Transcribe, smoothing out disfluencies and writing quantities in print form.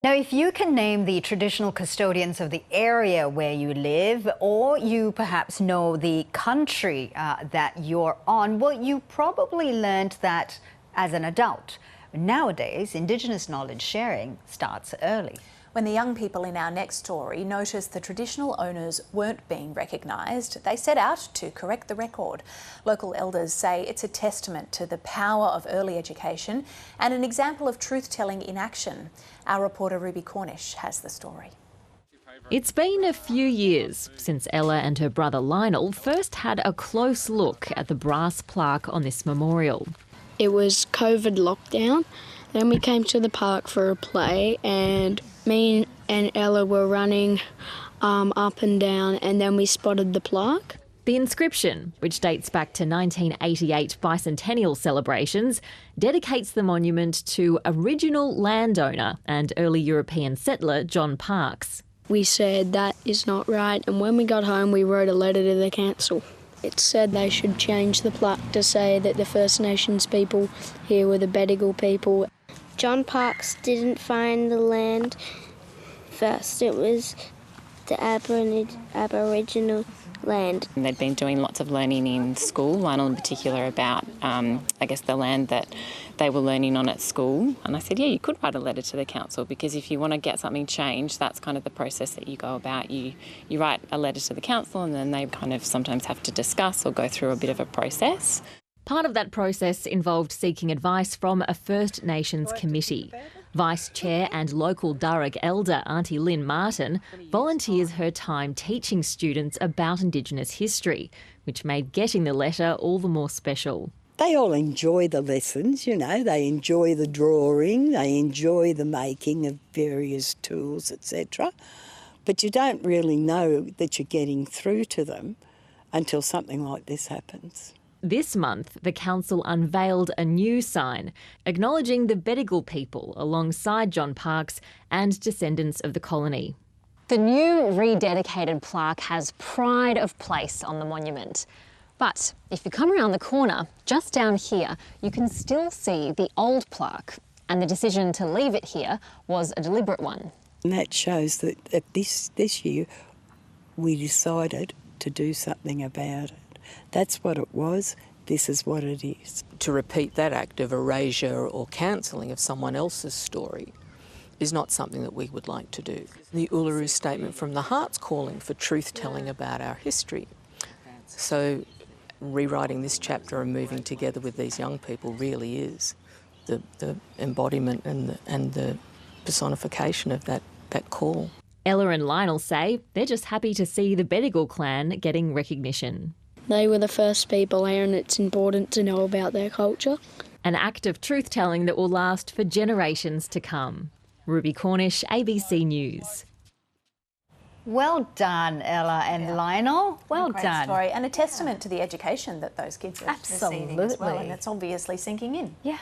Now, if you can name the traditional custodians of the area where you live, or you perhaps know the country that you're on, well, you probably learned that as an adult. Nowadays, Indigenous knowledge sharing starts early. When the young people in our next story noticed the traditional owners weren't being recognised, they set out to correct the record. Local elders say it's a testament to the power of early education and an example of truth-telling in action. Our reporter Ruby Cornish has the story. It's been a few years since Ella and her brother Lionel first had a close look at the brass plaque on this memorial. It was COVID lockdown. Then we came to the park for a play and me and Ella were running up and down, and then we spotted the plaque. The inscription, which dates back to 1988 bicentennial celebrations, dedicates the monument to original landowner and early European settler John Parks. We said that is not right, and when we got home we wrote a letter to the council. It said they should change the plaque to say that the First Nations people here were the Bedigal people. John Parks didn't find the land first. It was the Aboriginal land. And they'd been doing lots of learning in school, Lionel in particular, about, the land that they were learning on at school. And I said, yeah, you could write a letter to the council, because if you want to get something changed, that's kind of the process that you go about. You write a letter to the council, and then they kind of sometimes have to discuss or go through a bit of a process. Part of that process involved seeking advice from a First Nations committee. Vice Chair and local Darug elder Auntie Lynn Martin volunteers her time teaching students about Indigenous history, which made getting the letter all the more special. They all enjoy the lessons, they enjoy the drawing, they enjoy the making of various tools, etc. But you don't really know that you're getting through to them until something like this happens. This month, the council unveiled a new sign acknowledging the Bedigal people alongside John Parks and descendants of the colony. The new rededicated plaque has pride of place on the monument. But if you come around the corner, just down here, you can still see the old plaque, and the decision to leave it here was a deliberate one. And that shows that this year we decided to do something about it. That's what it was, this is what it is. To repeat that act of erasure or cancelling of someone else's story is not something that we would like to do. The Uluru Statement from the Heart's calling for truth-telling about our history. So rewriting this chapter and moving together with these young people really is the embodiment and the personification of that call. Ella and Lionel say they're just happy to see the Bedigal clan getting recognition. They were the first people here, and it's important to know about their culture. An act of truth-telling that will last for generations to come. Ruby Cornish, ABC News. Well done, Ella and Lionel. Well Great done. Story, and a testament to the education that those kids are receiving as well, and it's obviously sinking in. Yeah.